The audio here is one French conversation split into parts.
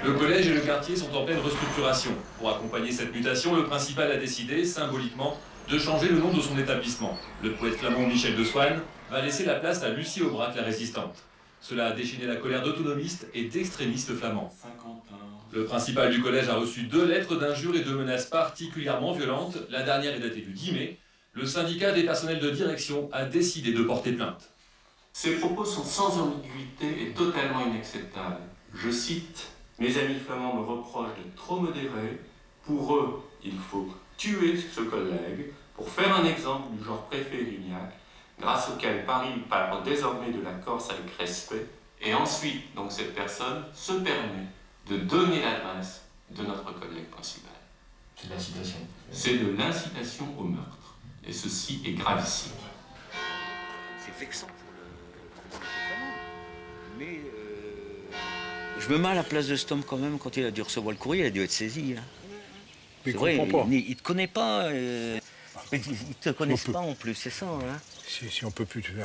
Le collège et le quartier sont en pleine restructuration. Pour accompagner cette mutation, le principal a décidé, symboliquement, de changer le nom de son établissement. Le poète flamand Michel de Swann va laisser la place à Lucie Aubrac, la résistante. Cela a déchaîné la colère d'autonomistes et d'extrémistes flamands. Le principal du collège a reçu 2 lettres d'injures et de menaces particulièrement violentes. La dernière est datée du 10 mai. Le syndicat des personnels de direction a décidé de porter plainte. Ces propos sont sans ambiguïté et totalement inacceptables. Je cite, « Mes amis flamands me reprochent d'être trop modéré. Pour eux, il faut tuer ce collègue pour faire un exemple du genre préfet Lignac, grâce auquel Paris parle désormais de la Corse avec respect. Et ensuite, donc cette personne se permet de donner l'adresse de notre collègue principal. » C'est de l'incitation. C'est de l'incitation au meurtre. Et ceci est gravissime. C'est vexant pour le flamand. Mais je me mets à la place de cet homme quand même, quand il a dû recevoir le courrier, il a dû être saisi. Hein. Mais c'est vrai, pas. Il ne te connaît pas. Ils ne te connaissent pas en plus, c'est ça. Hein. Si on peut plus tuer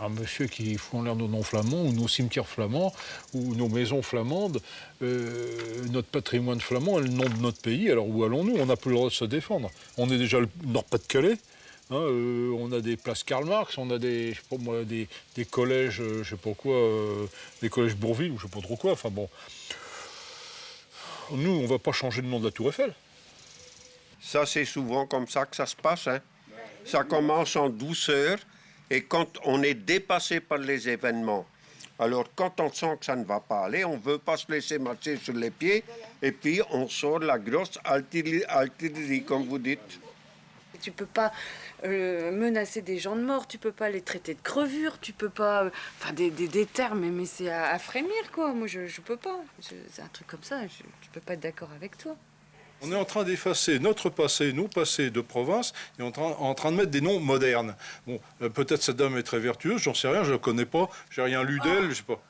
un monsieur qui fout en l'air nos noms flamands, ou nos cimetières flamands, ou nos maisons flamandes, notre patrimoine flamand est le nom de notre pays, alors où allons-nous? On n'a plus le droit de se défendre. On est déjà le Nord-Pas-de-Calais, hein, on a des places Karl Marx, on a des, je sais pas moi, des collèges, je sais pas quoi, des collèges Bourville, ou je sais pas trop quoi, enfin bon. Nous, on va pas changer le nom de la Tour Eiffel. Ça, c'est souvent comme ça que ça se passe, hein. Ça commence en douceur et quand on est dépassé par les événements, alors quand on sent que ça ne va pas aller, on ne veut pas se laisser marcher sur les pieds et puis on sort la grosse artillerie, comme vous dites. Tu peux pas menacer des gens de mort, tu peux pas les traiter de crevures, tu peux pas... Enfin, des termes, mais c'est à frémir, quoi. Moi, je peux pas. C'est un truc comme ça, je peux pas être d'accord avec toi. On est en train d'effacer notre passé, nos passés de province, et on est en train de mettre des noms modernes. Bon, peut-être cette dame est très vertueuse, j'en sais rien, je la connais pas, j'ai rien lu d'elle, je sais pas.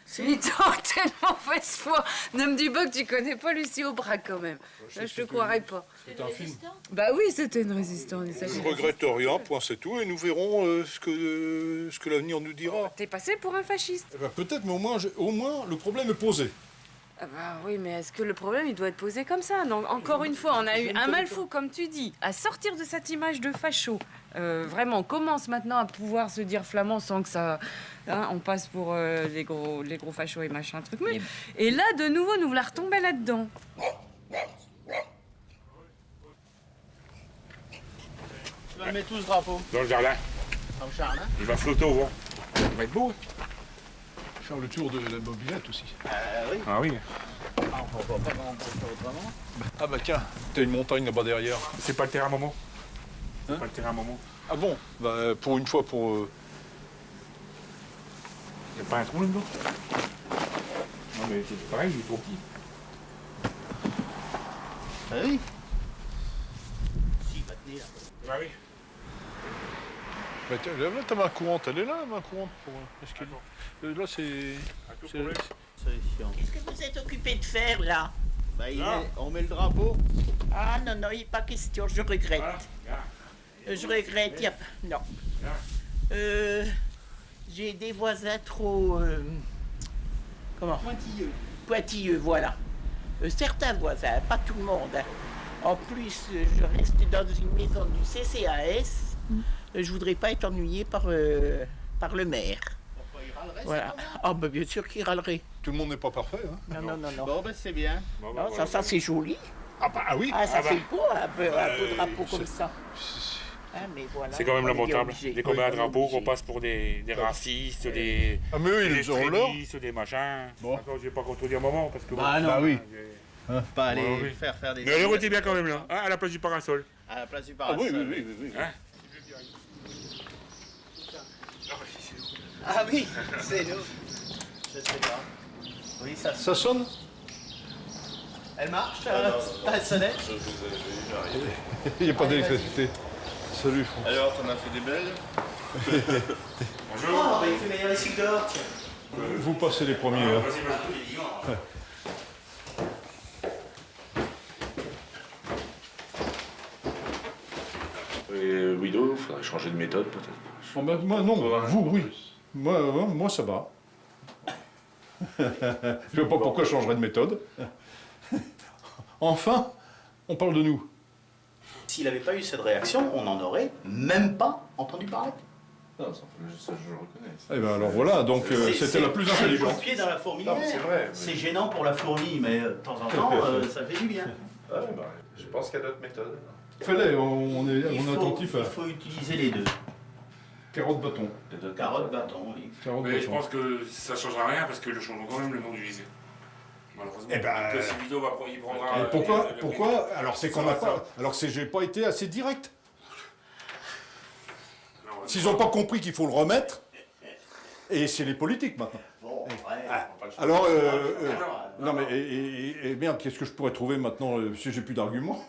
C'est une telle mauvaise foi. Ne me dis pas que tu connais pas Lucie Aubrac, quand même. Là, je te croirais pas. C'est un film. Bah oui, c'était une résistante. Je regrette rien, point c'est tout, et nous verrons ce que l'avenir nous dira. T'es passé pour un fasciste. Eh ben, peut-être, mais au moins le problème est posé. Ah bah oui, mais est-ce que le problème, il doit être posé comme ça? Donc, encore une fois, on a eu un mal fou, comme tu dis, à sortir de cette image de facho. Vraiment, on commence maintenant à pouvoir se dire flamand sans que ça... Hein, on passe pour les gros fachos et machin, truc. Mais... Et là, de nouveau, nous voilà retomber là-dedans. Tu vas mettre où ce drapeau? Dans le jardin. Dans le jardin? Il va flotter au vent. Ça va être beau. Faire le tour de la mobilette aussi. Oui. Ah oui. Ah, on va pas vraiment faire autrement. Ah bah tiens, t'as une montagne là-bas derrière. C'est pas le terrain Momo. Hein? Pas le terrain Momo. Ah bon? Bah pour une fois, pour... Il n'y a pas un trou là-dedans? Non mais c'est pareil, il est trop petit. Ah oui. S'il va tenir. Ah oui. Bah tiens, là ta main courante, elle est là, la main courante pour... Là c'est... Qu'est-ce que vous êtes occupé de faire là? Bah, on met le drapeau. Ah non, non, il n'est pas question, je regrette. Je regrette, non. J'ai des voisins trop... comment? Pointilleux. Pointilleux, voilà. Certains voisins, pas tout le monde. Hein. En plus, je reste dans une maison du CCAS. Je voudrais pas être ennuyée par le maire. Pourquoi il râlerait? Voilà. Ah bah bien sûr qu'il râlerait. Tout le monde n'est pas parfait, hein? Non. Bon, ben c'est bien. Bon, bah, Non, voilà. ça c'est joli. Ah bah oui. Ah, ça Ah bah. fait beau, un peu drapeau comme ça. Hein, mais voilà, C'est quand même on est lamentable. obligé. Dès qu'on met un On est drapeau, obligé. qu'on passe pour des racistes, des Ah mais eux, ils auront l'or. extrémistes, des machins. Bon. Encore, je vais pas contredire maman parce que... Bah non. Bah oui. Pas aller Ouais, oui. faire des... Mais elle était bien quand même là, hein, à la place du parasol. À la place du Ah parasol. oui. Hein? Ah oui, c'est nous. Je sais pas. Oui, ça... Ça sonne? Elle marche, elle sonnait. Il n'y a pas d'électricité. Salut, Franck. Alors, t'en as fait des belles? Bonjour. Oh, bah, il fait meilleur ici que dehors, tiens. Vous passez les premiers. Hein. Vas-y, vas-y. Et Guido, faudrait changer de méthode peut-être. Bon, bah, moi non, vous oui. Moi ça va. Je ne vois pas pourquoi je changerais de méthode. Enfin, on parle de nous. S'il n'avait pas eu cette réaction, on n'en aurait même pas entendu parler. Non, ça je le reconnais. Eh ben alors voilà, donc c'était la plus intelligente. C'est le pied dans la fourmilière. Non, c'est vrai. C'est gênant pour la fourmi, mais de temps en temps, ça fait du bien. Ouais, bah, je pense qu'il y a d'autres méthodes. Fallait, on est attentif à Il faut utiliser les deux. carotte bâton. Les deux carottes, bâton, oui. Carotte Mais je bâton. pense que ça ne changera rien parce que le changeront quand même le nom du lycée. Malheureusement. Eh ben, Donc, si Ludo il prendra. Et pourquoi Alors c'est qu'on n'a pas. Alors c'est j'ai pas été assez direct. S'ils n'ont pas compris qu'il faut le remettre, et c'est les politiques maintenant. Bon, ouais, Alors, non mais et merde, qu'est-ce que je pourrais trouver maintenant si j'ai plus d'arguments?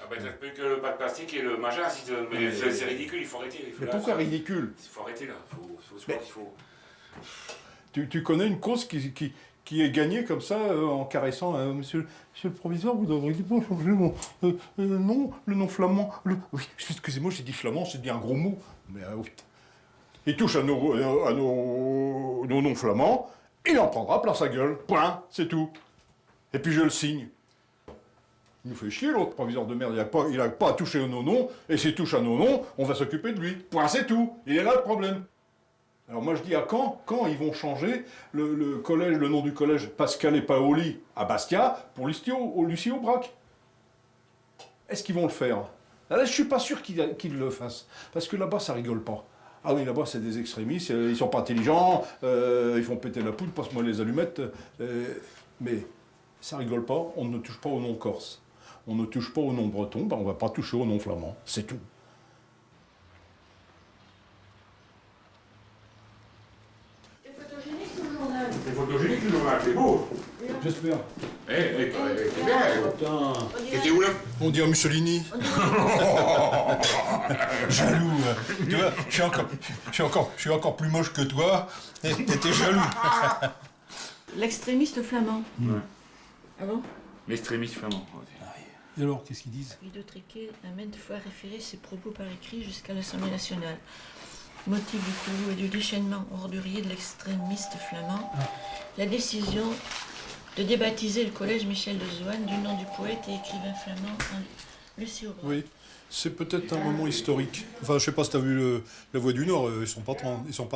Ah ben, t'as plus que le pack plastique et le machin, si mais c'est ridicule, il faut arrêter. Mais pourquoi ridicule? Il faut arrêter là, il faut. Tu connais une cause qui est gagnée comme ça en caressant monsieur le proviseur, vous devriez pas changer mon nom, le nom flamand. Oui, excusez-moi, j'ai dit flamand, j'ai dit un gros mot. Mais oui. Il touche à nos noms flamands, il en prendra plein sa gueule. Point, c'est tout. Et puis je le signe. Il nous fait chier l'autre proviseur de merde, il a pas à toucher à nos noms, et s'il touche à nos noms, on va s'occuper de lui. Point, c'est tout. Il est là le problème. Alors moi je dis à quand ils vont changer le collège, le nom du collège Pascal et Paoli à Bastia pour Lucie Aubrac? Est-ce qu'ils vont le faire? Là, je suis pas sûr qu'ils le fassent, parce que là-bas ça rigole pas. Ah oui, là-bas c'est des extrémistes, ils sont pas intelligents, ils font péter la poudre, passe-moi les allumettes, mais ça rigole pas, on ne touche pas au nom corse, on ne touche pas au nom breton, ben on va pas toucher au nom flamand, c'est tout. C'est photogénique le journal, c'est beau. J'espère. C'est bien. T'étais où là? On dit à Mussolini. Jaloux. Tu vois, je suis encore plus moche que toi. Et t'es jaloux. L'extrémiste flamand. Ouais. Ah bon? L'extrémiste flamand. Et alors, qu'est-ce qu'ils disent? Guido Triquet a maintes fois référé ses propos par écrit jusqu'à l'Assemblée nationale. Motif du coup et du déchaînement ordurier de l'extrémiste flamand, la décision de débaptiser le collège Michel de Zoane du nom du poète et écrivain flamand Lucie Aubrac. Oui, c'est peut-être un moment historique. Enfin, je sais pas si tu as vu La Voix du Nord, ils sont pas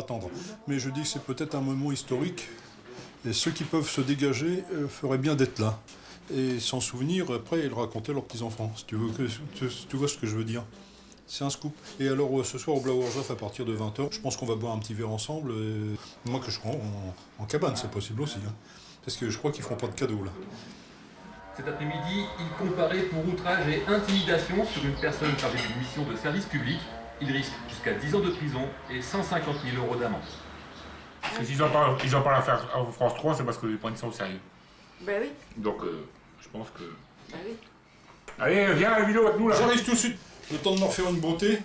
tendres. Mais je dis que c'est peut-être un moment historique. Et ceux qui peuvent se dégager feraient bien d'être là. Et s'en souvenir, après, et le raconter à leurs petits-enfants. Si tu vois ce que je veux dire. C'est un scoop. Et alors, ce soir au Blauerjof, à partir de 20h, je pense qu'on va boire un petit verre ensemble. Et moi, que je crois en cabane, c'est possible aussi. Hein. Parce que je crois qu'ils feront pas de cadeaux, là. Cet après-midi, il comparait pour outrage et intimidation sur une personne chargée d'une mission de service public. Il risque jusqu'à 10 ans de prison et 150 000 € d'amende. S'ils en parlent à faire à France 3, c'est parce qu'ils prennent ça au sérieux. Ben oui. Donc, je pense que... Ben oui. Allez, viens à la vidéo avec nous là. J'arrive tout de suite. Le temps de m'en faire une beauté.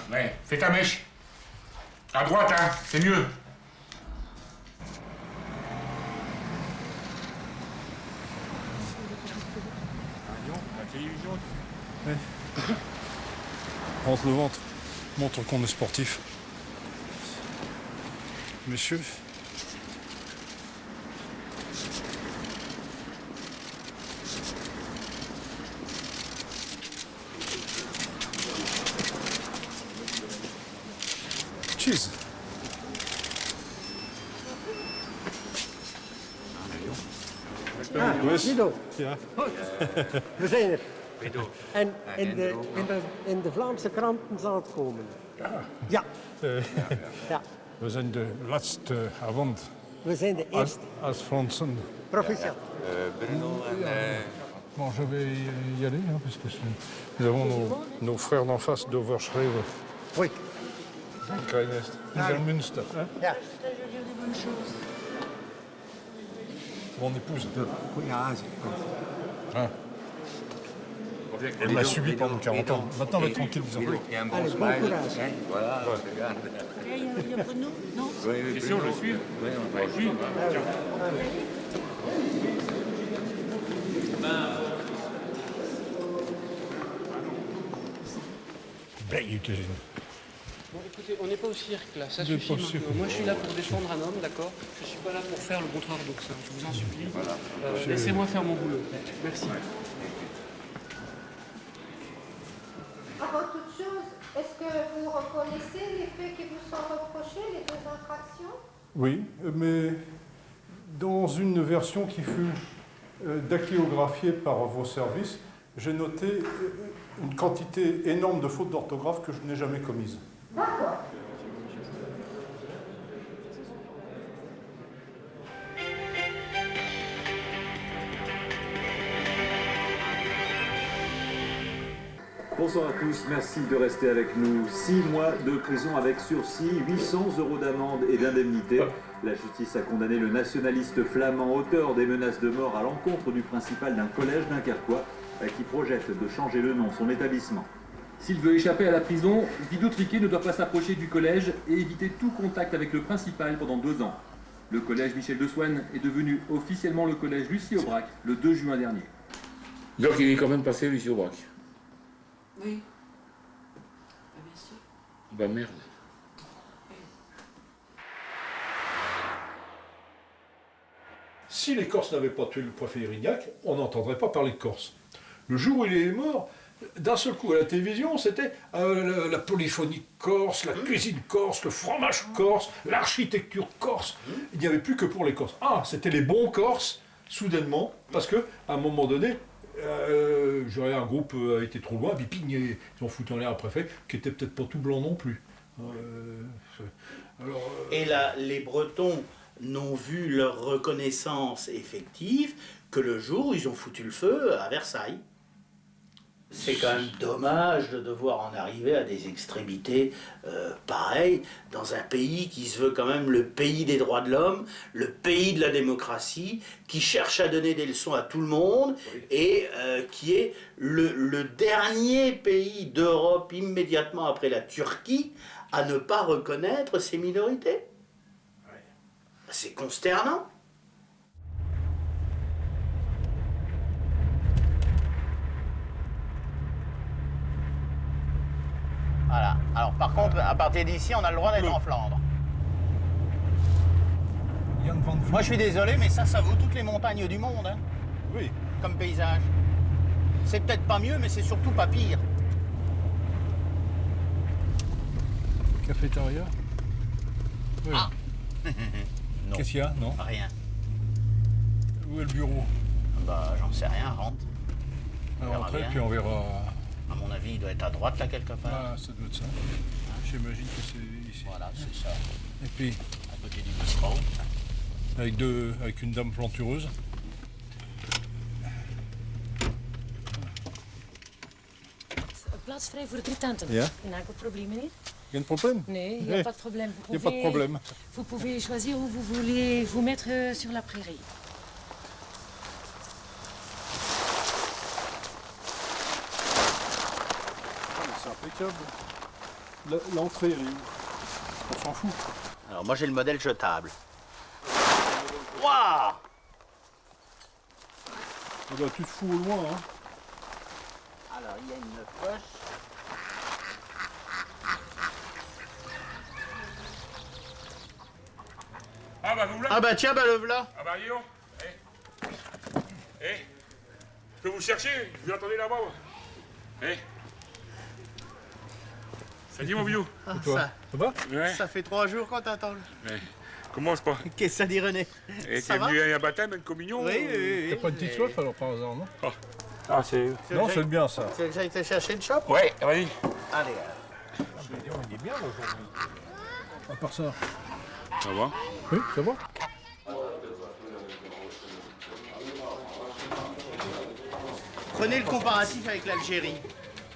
Ouais, fais ta mèche. À droite, hein, c'est mieux. La télévision. Ouais. Rentre le ventre. Montre qu'on est sportif. Messieurs. Cheers. Guido. Ja. We zijn er. En in de Vlaamse kranten zal het komen. Ja. Ja. We zijn de laatste avond. We zijn de eerste. Als Fransen. Proficiat. Bruno en... Bon, je vais y aller, hein, parce que nous avons nos frères d'en face d'Overschreven. Oui. Krijnest. Niedermünster. Hein? Ja. Mon épouse. Ja, Hein? Elle m'a subi pendant 40 ans. Maintenant, on va être tranquille, vous en Il y a un bon Allez, bon smile. courage. Hein, voilà, regarde. Il y a Bruno, non? Oui, oui, C'est sûr, je le suis. Oui, on va Je le suis. Blij je te zien. Bon, écoutez, on n'est pas au cirque là, ça Vous êtes suffit pas au cirque. maintenant. Moi je suis là pour défendre un homme, d'accord? Je suis pas là pour faire le contraire de ça, je vous en supplie. Voilà. Laissez-moi faire mon boulot. Merci. Avant toute chose, est-ce que vous reconnaissez les faits qui vous sont reprochés, les 2 infractions? Oui, mais dans une version qui fut dactylographiée par vos services, j'ai noté une quantité énorme de fautes d'orthographe que je n'ai jamais commises. D'accord. Bonsoir à tous, merci de rester avec nous. 6 mois de prison avec sursis, 800 € d'amende et d'indemnité. La justice a condamné le nationaliste flamand, auteur des menaces de mort à l'encontre du principal d'un collège dunkerquois qui projette de changer le nom de son établissement. S'il veut échapper à la prison, Guido Triquet ne doit pas s'approcher du collège et éviter tout contact avec le principal pendant 2 ans. Le collège Michel de Swann est devenu officiellement le collège Lucie Aubrac le 2 juin dernier. Donc il est quand même passé Lucie Aubrac. Oui. Bien sûr. Bah merde. Si les Corses n'avaient pas tué le préfet Irignac, on n'entendrait pas parler de Corse. Le jour où il est mort, d'un seul coup à la télévision, c'était la polyphonie corse, la cuisine corse, le fromage corse, l'architecture corse. Il n'y avait plus que pour les Corses. Ah, c'était les bons Corses, soudainement, parce qu'à un moment donné, un groupe a été trop loin, puis ping, ils ont foutu en l'air un préfet qui était peut-être pas tout blanc non plus. Et là, les Bretons n'ont vu leur reconnaissance effective que le jour où ils ont foutu le feu à Versailles. C'est quand même dommage de devoir en arriver à des extrémités pareilles dans un pays qui se veut quand même le pays des droits de l'homme, le pays de la démocratie, qui cherche à donner des leçons à tout le monde et qui est le dernier pays d'Europe immédiatement après la Turquie à ne pas reconnaître ses minorités. C'est consternant. Voilà. Alors par contre, à partir d'ici, on a le droit d'être en Flandre. Moi, je suis désolé, mais ça vaut toutes les montagnes du monde. Hein. Oui. Comme paysage. C'est peut-être pas mieux, mais c'est surtout pas pire. Cafétéria. Oui. Ah. Qu'est-ce qu'il y a? Non. Rien. Où est le bureau? Bah, j'en sais rien, rentre. Alors, rentrez, puis on verra. À mon avis, il doit être à droite, là, quelque part. Ah, ça doit être ça. J'imagine que c'est ici. Voilà, c'est ça. Et puis, à côté du bistrot. Avec une dame plantureuse. Plaats vrij voor 3 tenten. Ja. Geen enkel probleem, meneer. Geen probleem? Nee, il n'y a pas de problème. Il n'y a pas de problème. Vous pouvez choisir où vous voulez vous mettre sur la prairie. C'est impeccable. L'entrée, on s'en fout. Alors moi, j'ai le modèle jetable. Waouh! Tu te fous au loin, hein. Alors, il y a une poche. Ah bah vous là. Ah bah tiens, bah le voilà. Ah bah dis donc. Je peux vous chercher, je vous attendais là-bas. Ça dit mon vieux. Ah, ça va? Ouais. Ça fait 3 jours qu'on t'attend. Ouais. Commence pas. Qu'est-ce que ça dit René? Et Ça t'es va? venu à un baptême, une communion? Oui. T'as pas une petite soif alors par hasard, non? Ah c'est... Non, c'est bien ça. Tu veux que j'aille te chercher une chope? Ouais, vas-y. Allez. On est bien aujourd'hui. À part ça. Ça va? Oui, ça va. Prenez le comparatif avec l'Algérie.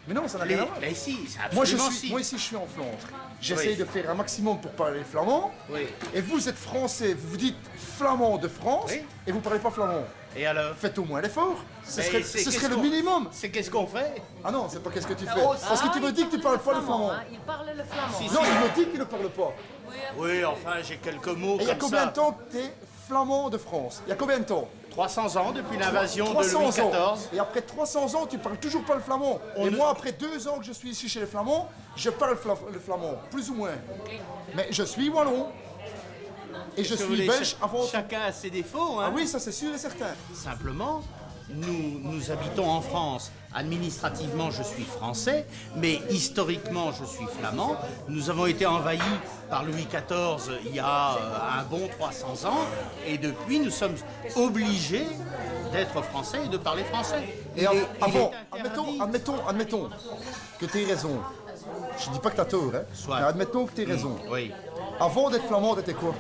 Mais non, ça n'a rien à voir. Mais si, c'est Moi, absolument si. moi ici, je suis en Flandre. J'essaye Oui. de faire un maximum pour parler flamand. Oui. Et vous êtes français, vous vous dites flamand de France, Oui. et vous parlez pas flamand. Et alors? Faites au moins l'effort. Ce Mais serait, c'est ce qu'est-ce serait le qu'on- minimum. C'est qu'est-ce qu'on fait? Ah non, c'est pas qu'est-ce que tu fais. Oh, Parce que tu me dis que tu parles pas le flamand. Il parle le flamand. Si, Non, il me dit qu'il ne parle pas. Oui, enfin, j'ai quelques mots Et il y a comme combien ça. de temps que t'es flamand de France. Il y a combien de temps? 300 ans depuis l'invasion de 300 Louis ans. XIV. Et après 300 ans, tu parles toujours pas le flamand. Et moi, après 2 ans que je suis ici chez les Flamands, je parle le flamand, plus ou moins. Mais je suis wallon. Et je suis belge avant. Chacun a ses défauts. Hein. Ah oui, ça c'est sûr et certain. Simplement, nous habitons en France. Administrativement, je suis français, mais historiquement, je suis flamand. Nous avons été envahis par Louis XIV il y a un bon 300 ans, et depuis, nous sommes obligés d'être français et de parler français. Et admettons que tu aies raison. Je dis pas que tu as tort, hein. Mais admettons que tu aies raison. Oui. Avant d'être flamand, t'étais quoi?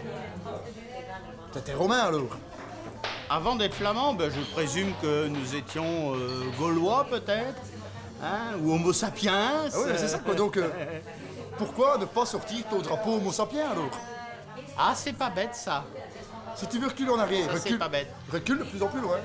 T'étais romain alors? Avant d'être flamand, ben, je présume que nous étions gaulois peut-être, hein, ou homo sapiens. Ah oui, c'est ça quoi. Donc, pourquoi ne pas sortir ton drapeau homo sapiens alors? Ah, c'est pas bête ça. Si tu veux reculer en arrière, Ça, c'est pas bête. Recule de plus en plus loin.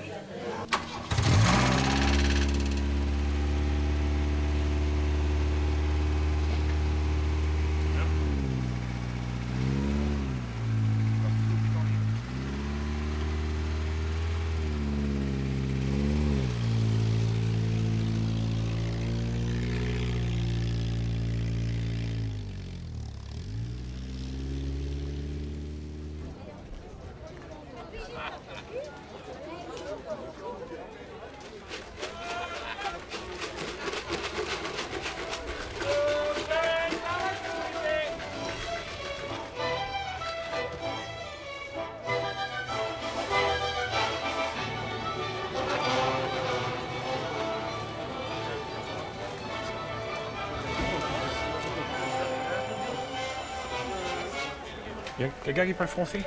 Il y a quelqu'un qui parle français?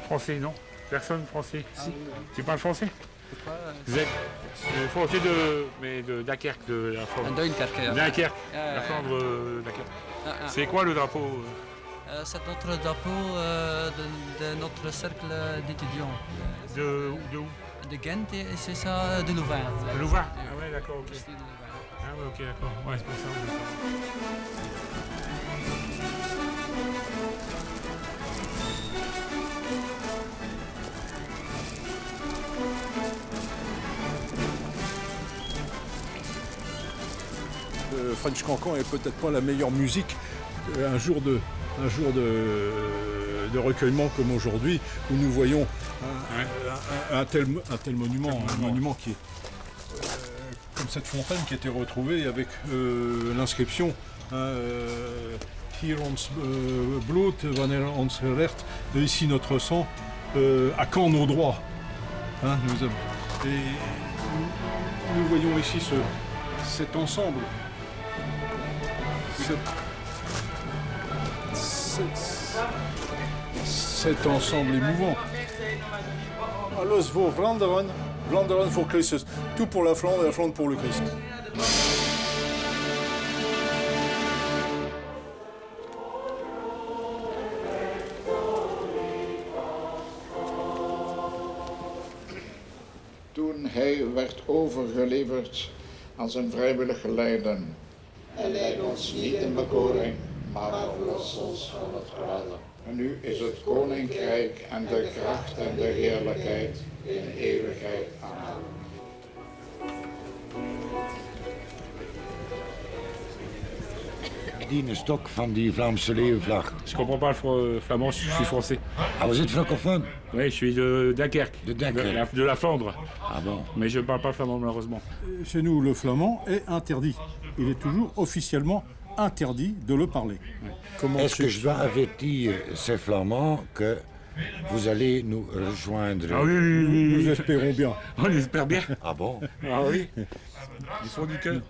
Français, non? Personne français? Si. Tu parles français? Vous êtes français de Dunkerque, de la Flandre. Dunkerque. Dunkerque, la Flandre, Dunkerque. C'est quoi le drapeau? C'est notre drapeau de notre cercle d'étudiants. De où? De Ghent et c'est ça de Louvain. De Louvain? Ah ouais, d'accord, ok. Ah ouais, ok, d'accord. Ouais, c'est pour ça. French Cancan est peut-être pas la meilleure musique un jour de recueillement comme aujourd'hui, où nous voyons un tel monument, un monument qui est comme cette fontaine qui a été retrouvée avec l'inscription Hier ons bloed, wanneer ons recht, ici notre sang, à quand nos droits. Hein, nous voyons ici cet ensemble. Cet ensemble émouvant. Alles voor Vlaanderen, Vlaanderen voor Christus. Tout pour la Flandre et la Flandre pour le Christ. Toen hij werd overgeleverd aan zijn vrijwillige lijden. En leid ons niet in bekoring, maar verlos ons van het kwade. En nu is het koninkrijk en de kracht en de heerlijkheid in eeuwigheid. Amen. Die stok van die Vlaamse leeuwvlag. Je comprends pas le flamand, je suis français. Ah, vous êtes francophone? Oui, je suis de Dunkerque. De Dunkerque. De la Flandre. Ah bon? Mais je ne parle pas flamand malheureusement. Chez nous, le flamand est interdit. Il est toujours officiellement interdit de le parler. Est-ce que je dois avertir ces Flamands que vous allez nous rejoindre? Ah oui, oui, oui. Nous espérons bien. On espère bien. Ah bon? Ah oui. Du fond du cœur.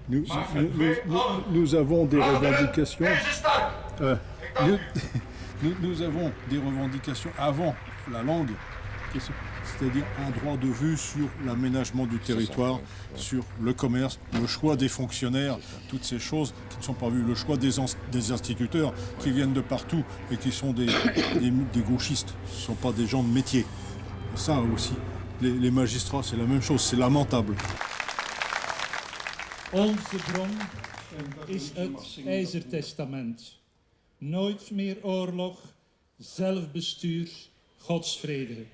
Nous avons des revendications. Nous avons des revendications avant la langue, c'est-à-dire un droit de vue sur l'aménagement du territoire, sur le commerce, le choix des fonctionnaires, toutes ces choses qui ne sont pas vues, le choix des instituteurs qui viennent de partout et qui sont des gauchistes, ce ne sont pas des gens de métier. Ça aussi, les magistrats, c'est la même chose, c'est lamentable. Onze bron is het IJzertestament. Nooit meer oorlog, zelfbestuur, Gods vrede.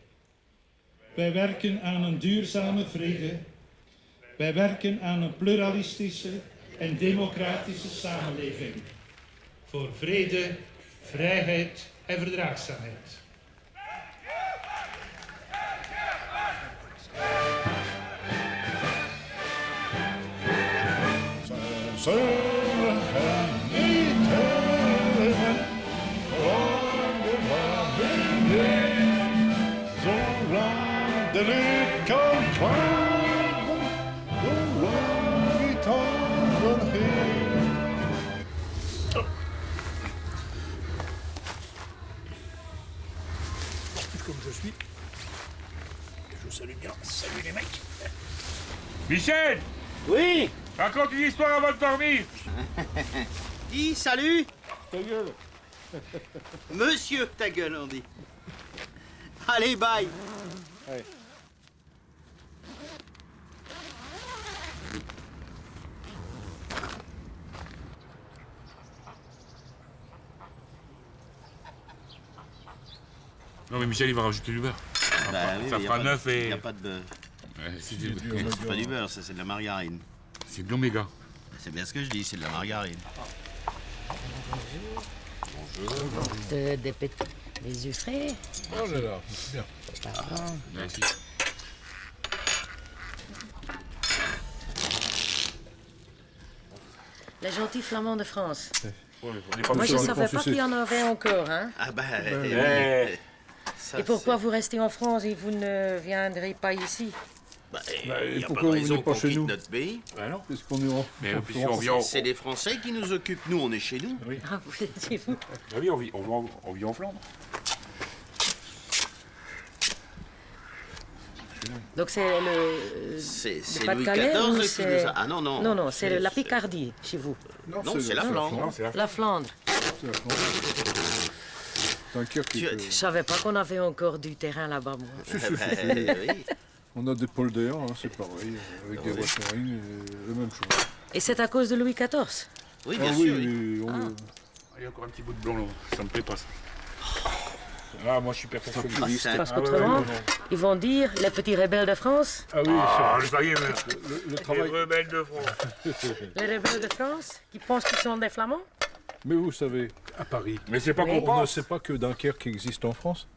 Wij werken aan een duurzame vrede. Wij werken aan een pluralistische en democratische samenleving. Voor vrede, vrijheid en verdraagzaamheid. De lucht kan klagen, zolang die tanden heeft. Comme je suis, je vous salue bien. Salut les mecs. Michel! Oui? Raconte une histoire avant de dormir. Dis salut. Ta gueule. Monsieur ta gueule, on dit. Allez, bye. Ouais. Non mais Michel il va rajouter du beurre. Bah, oui, ça fera 9 et... Il n'y a pas de beurre. Ouais, c'est pas du beurre, ça c'est de la margarine. C'est de l'oméga. C'est bien ce que je dis, c'est de la margarine. Bonjour. Des œufs frais. Oh là là, c'est bien. Pardon. Merci. Les gentils flamands de France. Moi je ne savais pas qu'il y en avait encore. Hein. Ah bah... Et pourquoi vous restez en France et vous ne viendrez pas ici? Il n'y a pas de vous raison venez pas qu'on chez quitte nous? notre pays. Bah non. Qu'est-ce qu'on est en France? C'est les Français qui nous occupent. Nous, on est chez nous. Oui. Ah, vous êtes chez vous? Bah oui, on vit en Flandre. Donc c'est le... C'est Pas de Louis Calais, XIV ou qui c'est... nous a... Ah non, non. Non, non, c'est la Picardie chez vous. Non, c'est la Flandre. La Flandre. C'est la Flandre. Dunkerque. Je ne savais pas qu'on avait encore du terrain là-bas, moi. Si, si, si. On a des polders, hein, c'est pareil, avec des watering, la même chose. Et c'est à cause de Louis XIV? Oui, Ah bien oui, sûr. oui, Il y a encore un petit bout de blanc là, ça me plaît pas ça. Ah, moi je suis perfectionniste. Parce qu'autrement, ils vont dire les petits rebelles de France. Ah oui, ça y est, le travail. Les rebelles de France. Les rebelles de France qui pensent qu'ils sont des Flamands. Mais vous savez, à Paris, mais c'est pas Oui. qu'on on ne pense. sait pas que Dunkerque existe en France.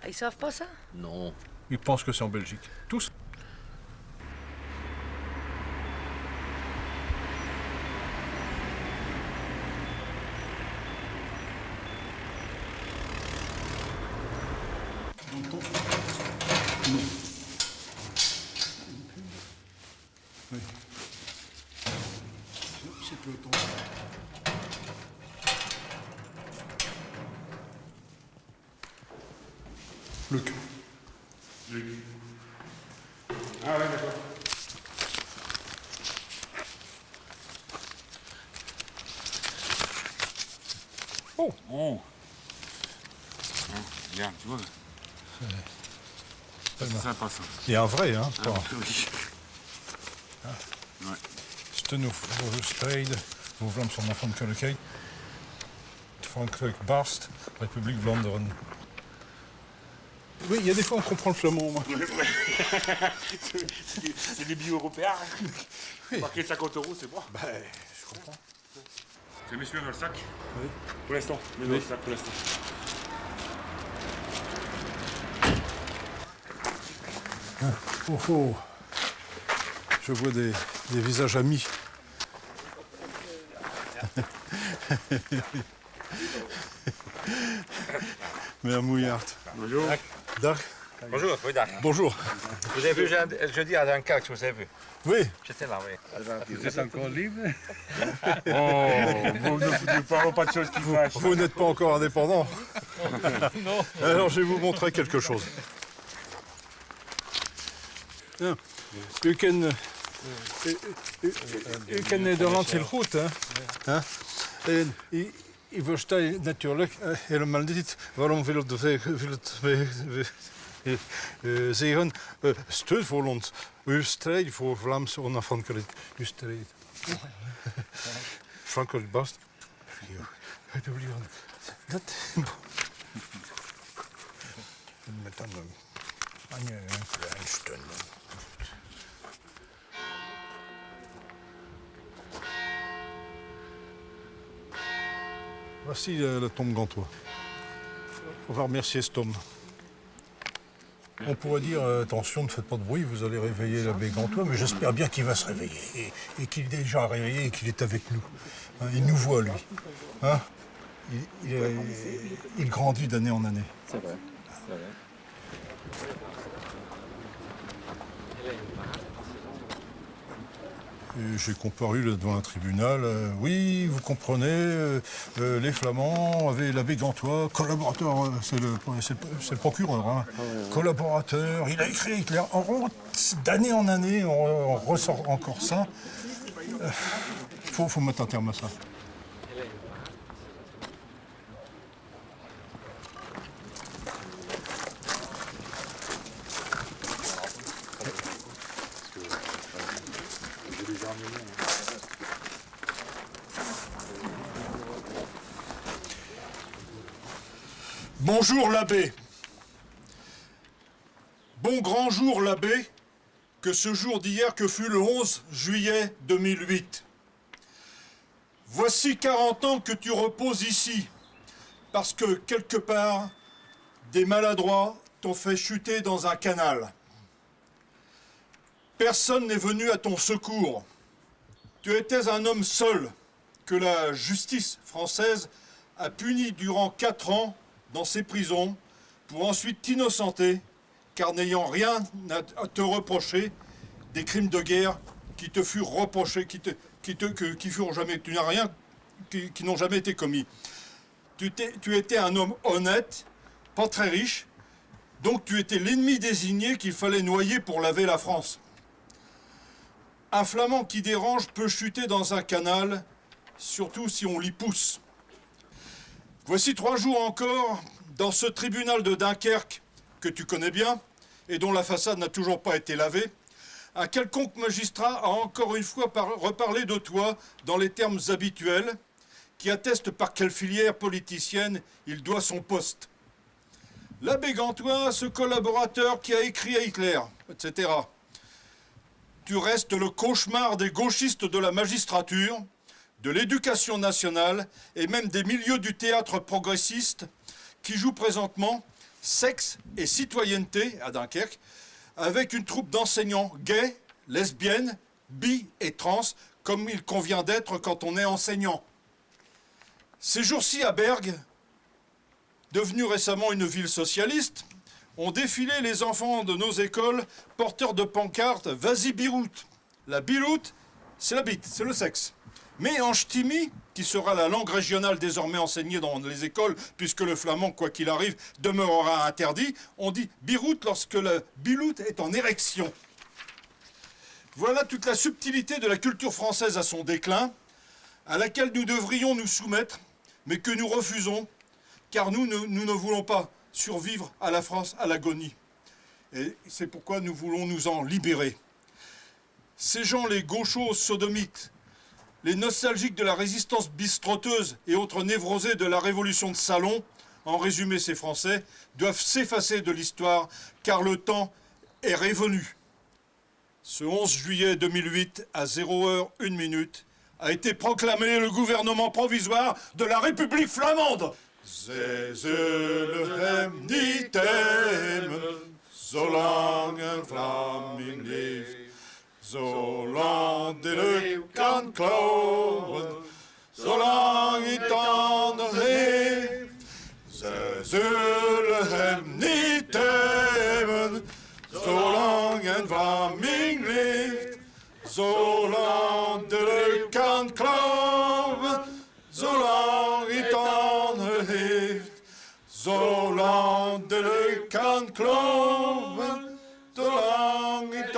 Ils savent pas ça? Non. Ils pensent que c'est en Belgique. Tous. Oui. C'est le temps. Luc. Ah ouais, d'accord. Oh. Oh. Regarde, tu vois. C'est sympa ça. Il y a un vrai, hein. Ah, oui. Ouais. Steun voor strijden, voor Vlaams onafhankelijkheid. Frankrijk barst, République Vlaanderen. Oui, il y a des fois on comprend le flamand, moi. C'est des billets européens. Marqué 50 €, c'est bon. Bah, je comprends. C'est messieurs dans le sac? Oui. Pour l'instant, mais dans le sac pour l'instant. Oh oh. Je vois des visages amis. Meneer Mouillard. Bonjour. Dag. Bonjour, goeiedag. Bonjour. Vous avez vu jeudi à Dunkerque, vous avez vu? Oui. J'étais là, oui. Vous êtes encore libre? Oh, vous ne parlez pas de choses qui fâchent. Vous n'êtes pas encore indépendant. Non. Alors je vais vous montrer quelque chose. Ja. U kent Nederland heel goed, hè? Ja. En ik versta natuurlijk helemaal niet waarom wil het zeggen steun voor ons. Uw strijd voor Vlaamse onafhankelijkheid. Uw strijd. Frankrijk barst. Dat... met een klein stuk. Voici le tombe Gantois. On va remercier cet homme. On pourrait dire, attention, ne faites pas de bruit, vous allez réveiller l'abbé Gantois, mais j'espère bien qu'il va se réveiller, et qu'il est déjà réveillé et qu'il est avec nous. Hein, il nous voit, lui. Hein, il grandit d'année en année. C'est vrai, c'est vrai. J'ai comparu là, devant un tribunal. Oui, vous comprenez, les Flamands avaient l'abbé Gantois, collaborateur, c'est le procureur, hein, collaborateur. Il a écrit Hitler. D'année en année, on ressort encore ça. Faut mettre un terme à ça. Bonjour l'abbé. Bon grand jour l'abbé, que ce jour d'hier que fut le 11 juillet 2008. Voici 40 ans que tu reposes ici, parce que quelque part, des maladroits t'ont fait chuter dans un canal. Personne n'est venu à ton secours. Tu étais un homme seul, que la justice française a puni durant 4 ans dans ses prisons, pour ensuite t'innocenter, car n'ayant rien à te reprocher, des crimes de guerre qui te furent reprochés, qui n'ont jamais été commis. Tu étais un homme honnête, pas très riche, donc tu étais l'ennemi désigné qu'il fallait noyer pour laver la France. Un Flamand qui dérange peut chuter dans un canal, surtout si on l'y pousse. Voici 3 jours encore, dans ce tribunal de Dunkerque, que tu connais bien, et dont la façade n'a toujours pas été lavée, un quelconque magistrat a encore une fois reparlé de toi dans les termes habituels, qui attestent par quelle filière politicienne il doit son poste. L'abbé Gantois, ce collaborateur qui a écrit à Hitler, etc. Tu restes le cauchemar des gauchistes de la magistrature, de l'éducation nationale et même des milieux du théâtre progressiste qui jouent présentement sexe et citoyenneté à Dunkerque avec une troupe d'enseignants gays, lesbiennes, bi et trans comme il convient d'être quand on est enseignant. Ces jours-ci à Bergue, devenue récemment une ville socialiste, ont défilé les enfants de nos écoles porteurs de pancartes « Vas-y Biroute ». La biloute, c'est la bite, c'est le sexe. Mais en ch'timi, qui sera la langue régionale désormais enseignée dans les écoles, puisque le flamand, quoi qu'il arrive, demeurera interdit, on dit biroute lorsque la biloute est en érection. Voilà toute la subtilité de la culture française à son déclin, à laquelle nous devrions nous soumettre, mais que nous refusons, car nous ne voulons pas survivre à la France à l'agonie. Et c'est pourquoi nous voulons nous en libérer. Ces gens, les gauchos sodomites, les nostalgiques de la résistance bistroteuse et autres névrosés de la révolution de Salon, en résumé ces Français, doivent s'effacer de l'histoire, car le temps est révolu. Ce 11 juillet 2008, à 0h01, a été proclamé le gouvernement provisoire de la République flamande. Zij zullen hem niet temmen, zolang een Vlaming leeft. Zolang de leeuw kan klauwen, zolang hij tanden heeft. Zij zullen hem niet temmen, zolang een Vlaming leeft. Zolang de leeuw kan klauwen, zolang hij tanden heeft. Zolang de leeuw kan klauwen, zolang hij